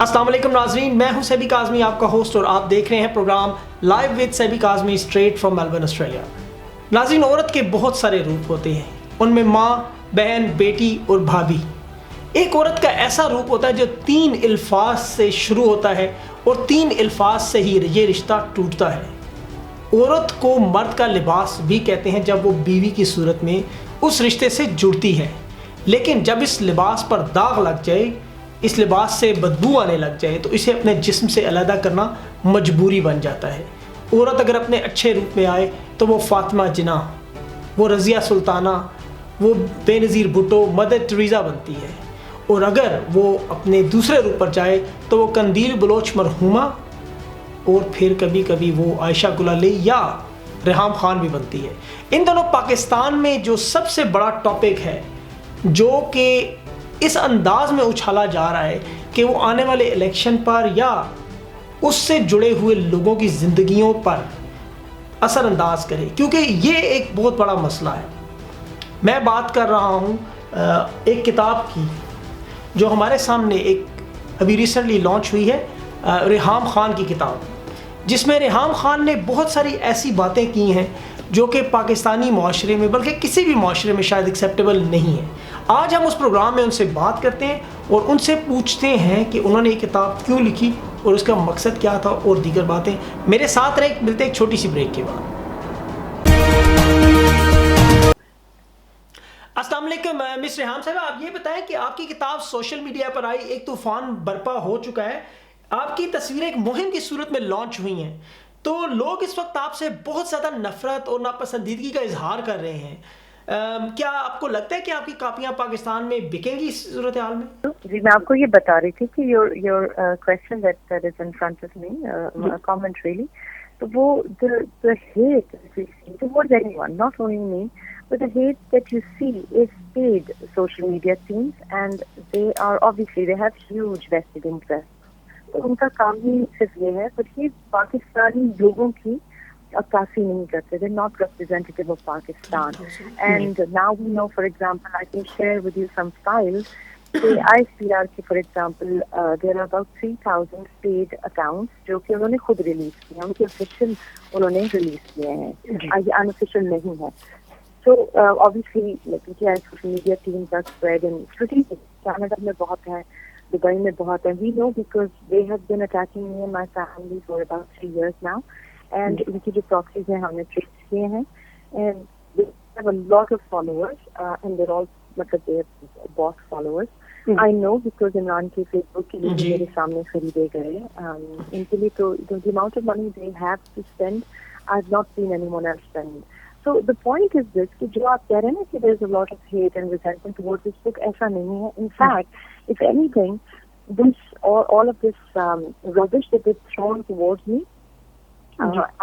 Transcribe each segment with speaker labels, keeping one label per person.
Speaker 1: السلام علیکم ناظرین، میں ہوں سیبی کاظمی، آپ کا ہوسٹ، اور آپ دیکھ رہے ہیں program live with Sibi Kazmi straight from Melbourne Australia. ناظرین، عورت کے بہت سارے روپ ہوتے ہیں، ان میں ماں، بہن، بیٹی اور بھابھی۔ ایک عورت کا ایسا روپ ہوتا ہے جو 3 الفاظ سے شروع ہوتا ہے اور 3 الفاظ سے ہی یہ رشتہ ٹوٹتا ہے۔ عورت کو مرد کا لباس بھی کہتے ہیں جب وہ بیوی کی صورت میں اس رشتے سے جڑتی ہے، لیکن جب اس لباس پر داغ لگ جائے، اس لباس سے بدبو آنے لگ جائے، تو اسے اپنے جسم سے علیحدہ کرنا مجبوری بن جاتا ہے۔ عورت اگر اپنے اچھے روپ میں آئے تو وہ فاطمہ جناح، وہ رضیہ سلطانہ، وہ بے نظیر بھٹو، مدر ٹریزا بنتی ہے، اور اگر وہ اپنے دوسرے روپ پر جائے تو وہ قندیل بلوچ مرحومہ، اور پھر کبھی کبھی وہ عائشہ گل علی یا ریحام خان بھی بنتی ہے۔ ان دونوں پاکستان میں جو سب سے بڑا ٹاپک ہے، جو کہ اس انداز میں اچھالا جا رہا ہے کہ وہ آنے والے الیکشن پر یا اس سے جڑے ہوئے لوگوں کی زندگیوں پر اثر انداز کرے، کیونکہ یہ ایک بہت بڑا مسئلہ ہے۔ میں بات کر رہا ہوں ایک کتاب کی جو ہمارے سامنے ایک ابھی ریسنٹلی لانچ ہوئی ہے، ریحام خان کی کتاب، جس میں ریحام خان نے بہت ساری ایسی باتیں کی ہیں جو کہ پاکستانی معاشرے میں، بلکہ کسی بھی معاشرے میں شاید ایکسیپٹیبل نہیں ہے۔ آج ہم اس پروگرام میں ان سے بات کرتے ہیں اور ان سے پوچھتے ہیں کہ انہوں نے یہ کتاب کیوں لکھی اور اس کا مقصد کیا تھا اور دیگر باتیں۔ میرے ساتھ رہے، ملتے ایک چھوٹی سی بریک کے بعد۔ السلام علیکم مس ریحام صاحبہ، آپ یہ بتائیں کہ آپ کی کتاب سوشل میڈیا پر آئی، ایک طوفان برپا ہو چکا ہے، آپ کی تصویریں ایک مہم کی صورت میں لانچ ہوئی ہیں، تو لوگ اس وقت آپ سے بہت زیادہ نفرت اور ناپسندیدگی کا اظہار کر رہے ہیں۔ کیا آپ کو لگتا ہے کہ آپ کی کاپیاں پاکستان میں بکیں گی اس صورتحال میں؟
Speaker 2: جی، میں آپ کو یہ بتا رہی تھی کہ your question that is in front of me, comment really, تو وہ the hate towards anyone, not only me, but the hate that you see is paid social media teams, and they are obviously they have huge vested interest. تو ان کا کام ہی صرف یہ ہے، but یہ پاکستانی لوگوں کی عکاسی نہیں کرتے. They're not representative of Pakistan. And now we know, for example, I can share with you some files. ICR کے for example, there are about 3,000 paid accounts جو کہ انہوں نے خود ریلیز کیے ہیں، ان کے official انہوں نے ریلیز کیے ہیں، یہ unofficial نہیں ہے. So obviously social media teams are spread in strategic. Canada میں بہت ہے، دبئی میں بہت ہے. We know because they have been attacking me and my family for about 3 years now. And ان کی جو proxies ہیں ہم نے trace کیے ہیں, and they have a lot of followers, and they're all they're bot followers. I know because Imran کے face بک کے لیے میرے سامنے خریدے گئے. ان کے لیے تو the amount of money they have to spend, I've not seen anyone else spend. So the point is this, کہ جو آپ کہہ رہے ہیں نا کہ there's a lot of hate and resentment towards this book, ایسا نہیں ہے. In fact, if anything, this all of this rubbish that is thrown towards me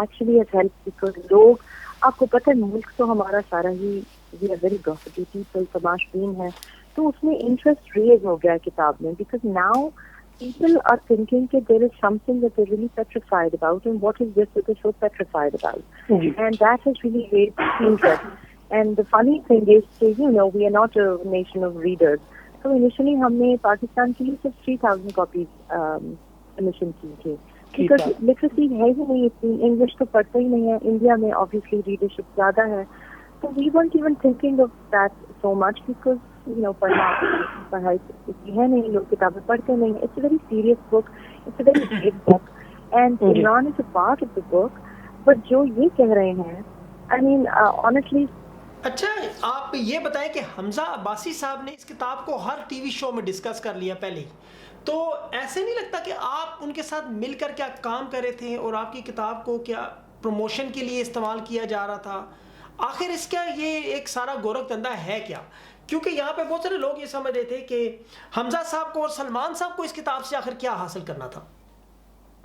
Speaker 2: actually has helped, because لوگ, آپ کو پتہ ہے ملک تو ہمارا سارا ہی we are very gossipy people, تماش بین ہے, تو اس میں انٹرسٹ ریز ہو گیا کتاب میں, because now people are thinking that there is something that they're really petrified about, and what is this that they're so petrified about? And that has really raised interest. And the funny thing is, we are not a nation of readers. So initially ہم نے پاکستان کے لیے صرف 3,000 copies commission کی تھی, because literacy ہے ہی نہیں اتنی, انگلش تو پڑھتے ہی نہیں ہے انڈیا میں, obviously readership زیادہ ہے, so we weren't even thinking of that so much, because پڑھائی اتنی ہے نہیں, لوگ کتابیں پڑھتے نہیں. It's a very serious book, it's a very big book, and Imran is a part of the book, but جو یہ کہہ رہے ہیں, I mean honestly.
Speaker 1: اچھا، آپ یہ بتائیں کہ حمزہ عباسی صاحب نے اس کتاب کو ہر ٹی وی شو میں ڈسکس کر لیا پہلے ہی, تو ایسے نہیں لگتا کہ آپ ان کے ساتھ مل کر کیا کام کر رہے تھے اور آپ کی کتاب کو کیا پروموشن کے لیے استعمال کیا جا رہا تھا؟ آخر اس کا یہ ایک سارا گورکھ دھندا ہے کیا؟ کیونکہ یہاں پہ بہت سارے لوگ یہ سمجھ رہے تھے کہ حمزہ صاحب کو اور سلمان صاحب کو اس کتاب سے آخر کیا حاصل کرنا تھا.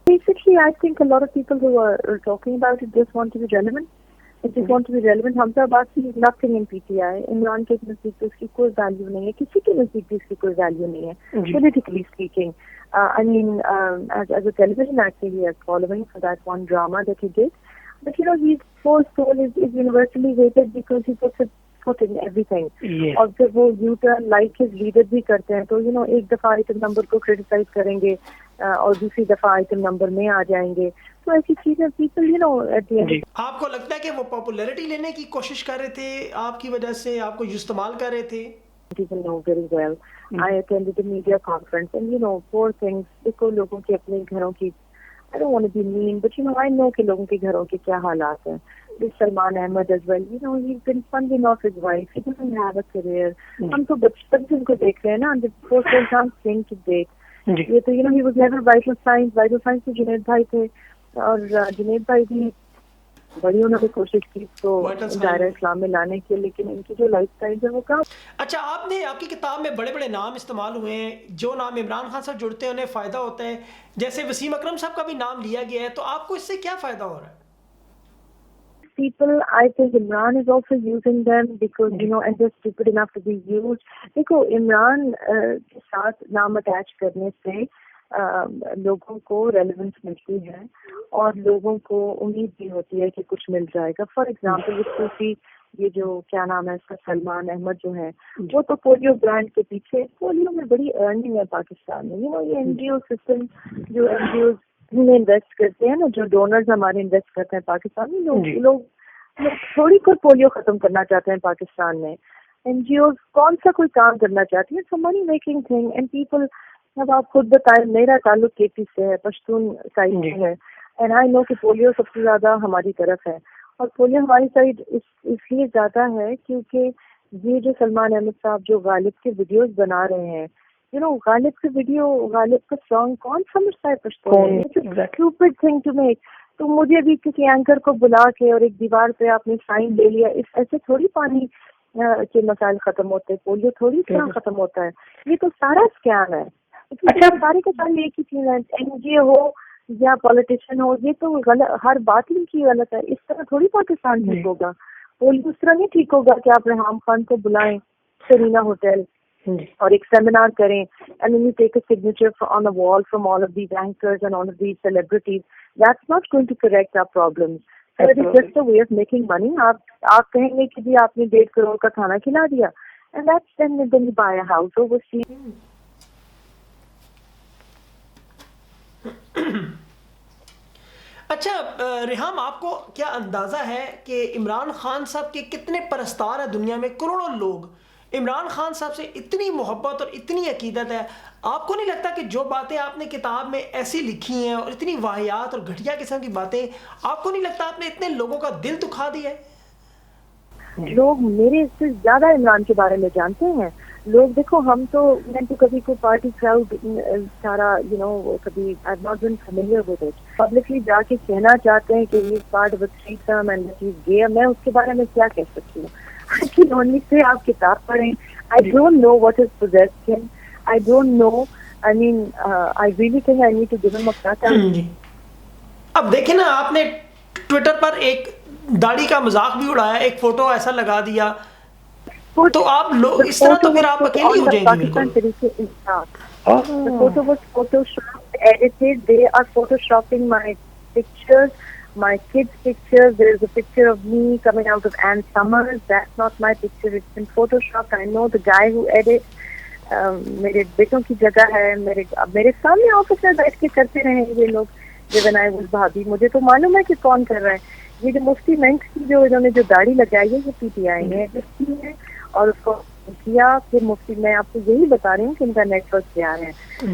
Speaker 2: Basically, I think a lot of people who are talking about it just want to be relevant. They just want to be relevant. Hamza Abbasi is nothing in PTI. Imran کے نزدیک تو اس کی کوئی ویلیو نہیں ہے, کسی کے نزدیک بھی اس کی کوئی ویلیو نہیں ہے, politically speaking. I mean, as a television actor, he has following for that one drama that he did. But his whole soul is universally hated because he puts a foot in everything. اور جب وہ U-turn like his leader بھی کرتے ہیں تو ایک دفعہ ایک نمبر کو criticize کریں گے, اور دوسری دفعہ آئٹم نمبر میں آ جائیں گے. تو ایسی چیزیں people you know at the end.
Speaker 1: آپ کو لگتا ہے کہ وہ پاپولیرٹی لینے کی کوشش کر رہے تھے آپ کی وجہ سے، آپ کو استعمال کر رہے تھے؟
Speaker 2: People know very well. I attended a media conference and poor things. دیکھو لوگوں کے اپنے گھروں کی, I don't want to be mean, but I know کہ لوگوں کے گھروں کے کیا حالات ہیں. This Salman Ahmed as well, he's been funding off his wife. He doesn't have a career. ہم تو بچپن سے ان کو دیکھ رہے ہیں نا. The first time thing to date. یہ تو he was never vital signs تو جنید بھائی تھے, اور جنید بھائی بھی بڑی انہوں نے کوشش کی اس کو دائرہ اسلام میں لانے کی, لیکن ان کی جو لائف اسٹائل ہے وہ کہاں.
Speaker 1: اچھا, آپ کی کتاب میں بڑے بڑے نام استعمال ہوئے ہیں, جو نام عمران خان صاحب جڑتے ہیں انہیں فائدہ ہوتا ہے, جیسے وسیم اکرم صاحب کا بھی نام لیا گیا ہے, تو آپ کو اس سے کیا فائدہ ہو رہا ہے؟
Speaker 2: People, I think Imran is also using them because and they're stupid enough to be used. دیکھو عمران کے ساتھ نام اٹیچ کرنے سے لوگوں کو ریلیونس ملتی ہے اور لوگوں کو امید بھی ہوتی ہے کہ کچھ مل جائے گا. فار ایگزامپل صوفی, یہ جو کیا نام ہے اس کا, سلمان احمد جو ہے, وہ تو پولیو برانڈ کے پیچھے, پولیو میں بڑی ارننگ ہے پاکستان میں. یہ این جی او سسٹم, جو این جی اوز میں انویسٹ کرتے ہیں نا, جو ڈونرز ہمارے انویسٹ کرتے ہیں پاکستان میں, لوگ تھوڑی کوئی پولیو ختم کرنا چاہتے ہیں پاکستان میں. این جی اوز کون سا کوئی کام کرنا چاہتی ہیں, so money making thing. And people, اب آپ خود بتائیں, میرا تعلق کے پی سے ہے, پشتون سائڈ سے ہے, اینڈ آئی نو کہ پولیو سب سے زیادہ ہماری طرف ہے. اور پولیو ہماری سائڈ اس لیے زیادہ ہے کیونکہ یہ جو سلمان احمد صاحب جو غالب کے ویڈیوز بنا رہے ہیں, غالب کے ویڈیو, غالب کا سانگ کون سمجھتا ہے Pashtun? Stupid thing to make. تو مجھے بھی کسی اینکر کو بلا کے اور ایک دیوار پہ آپ نے سائن لے لیا, اس ایسے تھوڑی پانی کے مسائل ختم ہوتے ہیں, پولیو تھوڑی طرح ختم ہوتا ہے. یہ تو سارا اسکیم ہے. سارے کے سارے ایک ہی چیز ہے, این جی او ہو یا پولیٹیشین ہو, یہ تو ہر بات ان کی غلط ہے. اس طرح تھوڑی پاکستان ٹھیک ہوگا. پولیو اس طرح نہیں ٹھیک ہوگا کہ آپ ریحام خان کو بلائیں سرینا ہوٹل اور ایک سیمینار کریں, and then you take a signature on the wall from all of these anchors and all of these celebrities. That's not going to correct our problems. So it is just a way of making money. آپ کہیں گے کہ جی آپ نے 1.5 کروڑ کا کھانا کھلا دیا, and that's then you buy a house overseas.
Speaker 1: اچھا ریحام, آپ کو کیا اندازہ ہے کہ عمران خان صاحب کے کتنے پرستار ہیں دنیا میں؟ کروڑوں لوگ عمران خان صاحب سے اتنی محبت اور اتنی عقیدت ہے. آپ کو نہیں لگتا کہ جو باتیں آپ نے کتاب میں ایسی لکھی ہیں اور اتنی واہیات اور گھٹیا قسم کی باتیں, آپ کو نہیں لگتا آپ نے اتنے لوگوں کا دل دکھا دیا ہے؟
Speaker 2: لوگ میرے سے زیادہ عمران کے بارے میں جانتے ہیں. لوگ دیکھو, ہم تو میں تو کبھی کوئی پارٹی کراؤڈ سارا کبھی I've not been familiar with it. Publicly جا کے کہنا چاہتے ہیں کہ یہ part of threesome and that he's gay, میں اس کے بارے میں کیا کہہ سکتی ہوں؟ I can only say آپ کتاب پڑھیں. I don't know what has possessed him. I don't know. I mean, I really think I need to give him a cut.
Speaker 1: اب دیکھیں نا, آپ نے ٹویٹر پر ایک داڑھی کا مذاق بھی اڑایا, ایک فوٹو ایسا لگا دیا, تو آپ لوگ اس طرح تو پھر آپ اکیلی ہو جائیں گی بالکل.
Speaker 2: The photo was photoshopped, edited. They are photoshopping my pictures, my kids' pictures. There is a picture of me coming out of Ann Summers. That's not my picture. It's been photoshopped. I know the guy who edits. میرے بیٹوں کی جگہ ہے, میرے سامنے office میں بیٹھ کے کرتے رہے یہ لوگ. جب I was بھابھی, مجھے تو معلوم ہے کہ کون کر رہا ہے. یہ جو مفتی منک کی جو انہوں نے جو داڑھی لگائی ہے, یہ پی ٹی آئی ہے اور اس کو کیا. پھر مفتی, میں آپ کو یہی بتا رہی ہوں کہ ان کا نیٹ ورک کیا ہے.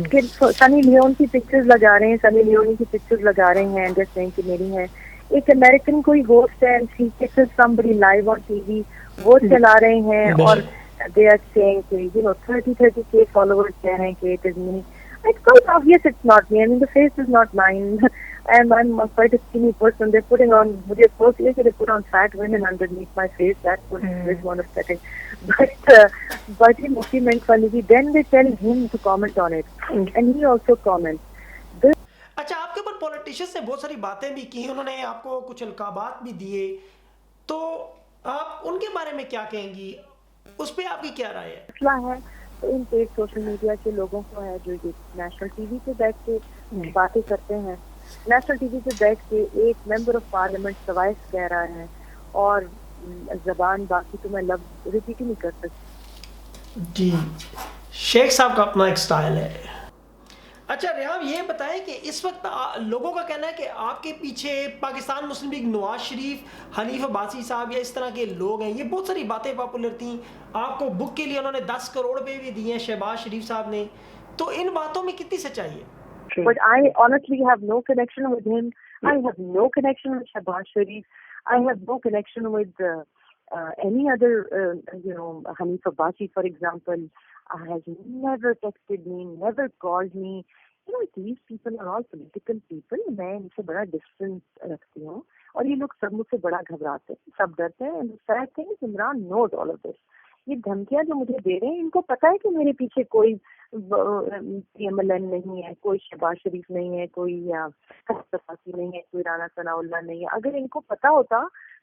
Speaker 2: پھر سنی لیون کی پکچرز لگا رہے ہیں, سنی لیونی کی پکچرز لگا رہے ہیں جیسے کہ میری ہے. ایک امریکن کوئی ہوسٹ ہے, somebody live on TV, وہ چلا رہے ہیں, اور they are saying کہ 30K followers کہہ رہے ہیں کہ it is me. It's quite obvious it's not me. I mean, the face is not mine. I'm quite a skinny person. They're putting on, مجھے افسوس یہ کہ they put on fat women underneath my face. That's what is one of setting. But he mufti meant funny. Then they tell him to comment on it, and he also comments.
Speaker 1: اچھا, آپ کے اوپر politician نے بہت ساری باتیں بھی کی, انہوں نے آپ کو کچھ القابات بھی دیے, تو آپ ان کے بارے میں کیا کہیں گی؟ اس پہ آپ کی کیا رائے ہے؟
Speaker 2: مسئلہ ہے تو ان پیڈ سوشل میڈیا کے لوگوں کو ہے جو نیشنل ٹی وی پہ بیٹھ کے باتیں کرتے ہیں. نیشنل ٹی وی پہ بیٹھ کے ایک ممبر آف پارلیمنٹ سوائس کہہ رہا ہے, اور زبان باقی تو میں لفظ ریپیٹ ہی نہیں کر سکتی.
Speaker 1: جی, شیخ صاحب کا اپنا ایک سٹائل ہے. اچھا ریحام یہ بتائیں کہ اس وقت لوگوں کا کہنا ہے کہ آپ کے پیچھے پاکستان مسلم لیگ نواز شریف، حنیف عباسی صاحب یا اس طرح کے لوگ ہیں، یہ بہت ساری باتیں پاپولر تھیں. آپ کو بک کے لیے انہوں نے 10 کروڑ روپے بھی دیے ہیں شہباز شریف صاحب نے، تو ان باتوں میں کتنی سچائی ہے؟
Speaker 2: But I honestly have no connection with him. I have no connection with Shehbaz Sharif. I have no connection with any other, Hanif Abbasi, for example, has never texted me, never called me. These people are all political people. میں ان سے بڑا distance رکھتی ہوں اور یہ لوگ سب مجھ سے بڑا گھبراتے ہیں، سب ڈرتے ہیں. And the sad thing is Imran knows all of this. یہ دھمکیاں جو مجھے دے رہے ہیں، ان کو پتا ہے کہ میرے پیچھے کوئی PMLN نہیں ہے، کوئی شہباز شریف نہیں ہے، کوئی عباسی نہیں ہے، کوئی رانا ثناء اللہ نہیں ہے. اگر ان کو پتا ہوتا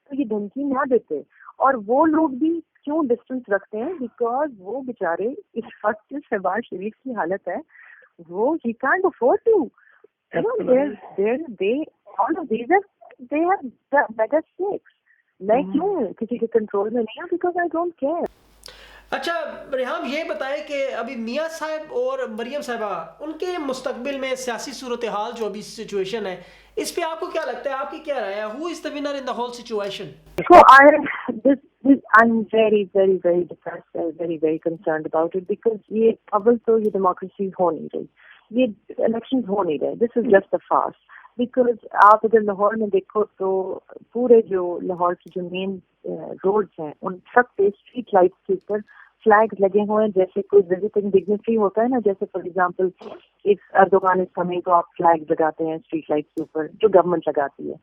Speaker 2: تو یہ دھمکی نہ دیتے. اور وہ لوگ بھی کیوں ڈسٹینس رکھتے ہیں؟ بیکاز وہ بیچارے اس وقت جو شہباز شریف کی حالت ہے، وہ he can't afford to. They have better stakes. میں کیوں کسی کے کنٹرول میں نہیں ہوں؟ Because I don't care.
Speaker 1: اچھا ریحام یہ بتائیں کہ ابھی میاں صاحب اور مریم صاحبہ ان کے مستقبل میں سیاسی صورتحال جو ابھی سچویشن ہے، اس پہ آپ کو کیا لگتا ہے؟ آپ کی کیا رائے ہے؟ Who is the winner in the whole situation?
Speaker 2: So I'm very, very, very depressed and very, very concerned about it because یہ اول تو یہ ڈیموکریسی ہو نہیں رہی، یہ الیکشن ہو نہیں رہے. This is just a farce. Because آپ اگر لاہور میں دیکھو تو پورے جو لاہور کی جو مین روڈز ہیں ان سب پہ اسٹریٹ لائٹس کے اوپر فلیگز لگے ہوئے ہیں، جیسے کوئی وزٹنگ ڈگنیٹری ہوتا ہے نا، جیسے فار ایگزامپل ایک اردوغان از کمنگ تو آپ فلیگز لگاتے ہیں اسٹریٹ لائٹس کے اوپر جو گورنمنٹ لگاتی ہے،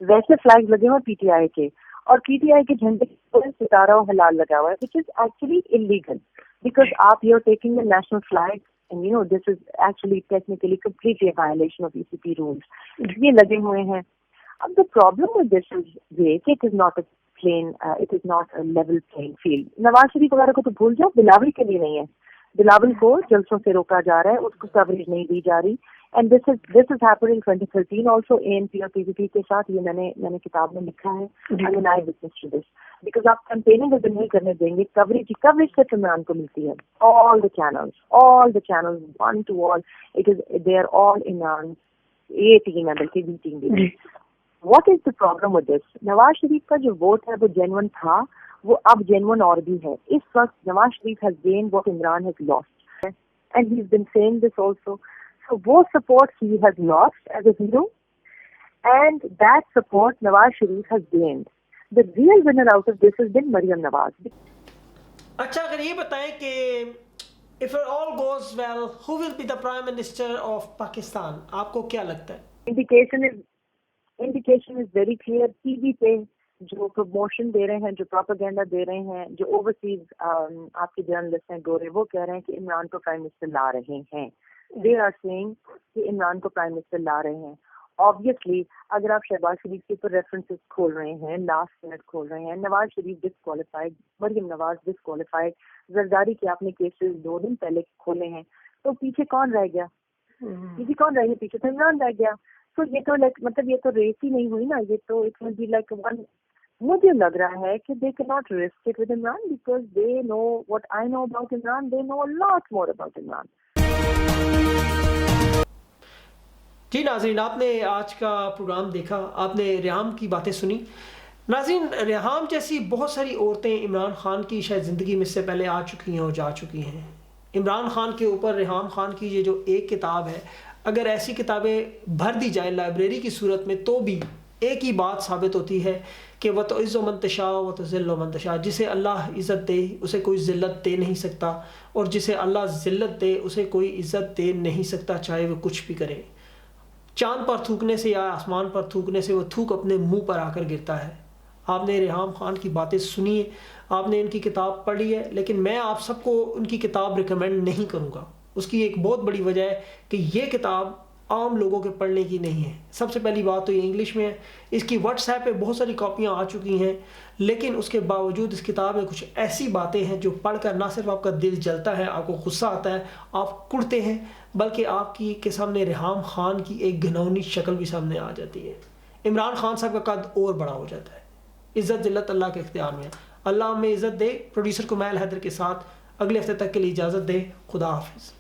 Speaker 2: ویسے فلیگز لگے ہوئے PTI کے، اور PTI کے جھنڈے کے اوپر ستارہ و ہلال لگا ہوا ہے which is actually illegal because آپ you're taking the national flag and this is actually technically completely a violation of ECP rules. یہ لگے ہوئے ہیں. اب the problem with this is it is not a plain it is not a level playing field. Nawaz Sharif وغیرہ کو تو بھول جاؤ، بلاول کے لیے نہیں ہے. بلاول کو جلسوں سے روکا جا رہا ہے، اس کو کوریج نہیں دی جا رہی. And this is happened in 2013 also ANP اور PVP کے ساتھ. یہ میں نے کتاب میں لکھا ہے. I'm an eyewitness to this. Because آپ کمپیننگ اگر نہیں کرنے دیں گے، کوریج صرف عمران کو ملتی ہے. all the channels one to all they are all Imran A team ہے بلکہ B team بھی. What is the problem with this? Nawaz Sharif کا جو ووٹ ہے وہ جینون تھا، وہ اب جینون اور بھی ہے. اس وقت Nawaz Sharif has gained what Imran has lost and he's been saying this also. So وہ support he has lost as a hero and that support Nawaz Sharif has gained. The real winner out of this has been Maryam Nawaz.
Speaker 1: اچھا اگر یہ بتائیں کہ if all goes well, who will be the Prime Minister of Pakistan? آپ کو کیا لگتا ہے؟
Speaker 2: Indication is very clear. TV پہ جو پروموشن دے رہے ہیں، جو پروپیگنڈا دے رہے ہیں، جو اوورسیز آپ کے جرنلسٹ ہیں گورے، وہ کہہ رہے ہیں کہ عمران کو پرائم منسٹر لا رہے ہیں. They are saying کہ عمران کو پرائم منسٹر لا رہے ہیں. Obviously اگر آپ شہباز شریف کے اوپر ریفرنسز کھول رہے ہیں، لاسٹ منٹ کھول رہے ہیں، نواز شریف ڈسکوالیفائڈ، مریم نواز ڈسکوالیفائڈ، زرداری کے آپ نے کیسز 2 دن پہلے کھولے ہیں، تو پیچھے کون رہ گیا؟ پیچھے تو عمران رہ گیا. تو یہ تو مطلب یہ تو ریس ہی نہیں ہوئی نا، یہ تو it will be like one. مجھے لگ رہا ہے کہ they cannot risk it with Imran because they know what I know about Imran. They know a lot more about Imran.
Speaker 1: جی ناظرین، آپ نے آج کا پروگرام دیکھا، آپ نے ریحام کی باتیں سنی. ناظرین، ریحام جیسی بہت ساری عورتیں عمران خان کی شاید زندگی میں اس سے پہلے آ چکی ہیں اور جا چکی ہیں. عمران خان کے اوپر ریحام خان کی یہ جو ایک کتاب ہے، اگر ایسی کتابیں بھر دی جائیں لائبریری کی صورت میں تو بھی ایک ہی بات ثابت ہوتی ہے کہ وَتُعِزُّ مَن تَشَاءُ وَتُذِلُّ مَن تَشَاءُ. جسے اللہ عزت دے اسے کوئی ذلت دے نہیں سکتا، اور جسے اللہ ذلت دے اسے کوئی عزت دے نہیں سکتا، چاہے وہ کچھ بھی کرے. چاند پر تھوکنے سے یا آسمان پر تھوکنے سے وہ تھوک اپنے منہ پر آ کر گرتا ہے. آپ نے ریحام خان کی باتیں سنی ہے، آپ نے ان کی کتاب پڑھی ہے، لیکن میں آپ سب کو ان کی کتاب ریکمینڈ نہیں کروں گا. اس کی ایک بہت بڑی وجہ ہے کہ یہ کتاب عام لوگوں کے پڑھنے کی نہیں ہے. سب سے پہلی بات تو یہ انگلش میں ہے، اس کی واٹس ایپ پہ بہت ساری کاپیاں آ چکی ہیں، لیکن اس کے باوجود اس کتاب میں کچھ ایسی باتیں ہیں جو پڑھ کر نہ صرف آپ کا دل جلتا ہے، آپ کو غصہ آتا ہے، آپ کڑتے ہیں، بلکہ آپ کے سامنے ریحام خان کی ایک گھنونی شکل بھی سامنے آ جاتی ہے. عمران خان صاحب کا قد اور بڑا ہو جاتا ہے. عزت ذلت اللہ کے اختیار میں ہے. اللہ ہمیں عزت دے. پروڈیوسر کمیل حیدر کے ساتھ اگلے ہفتے تک کے لیے اجازت دے. خدا حافظ.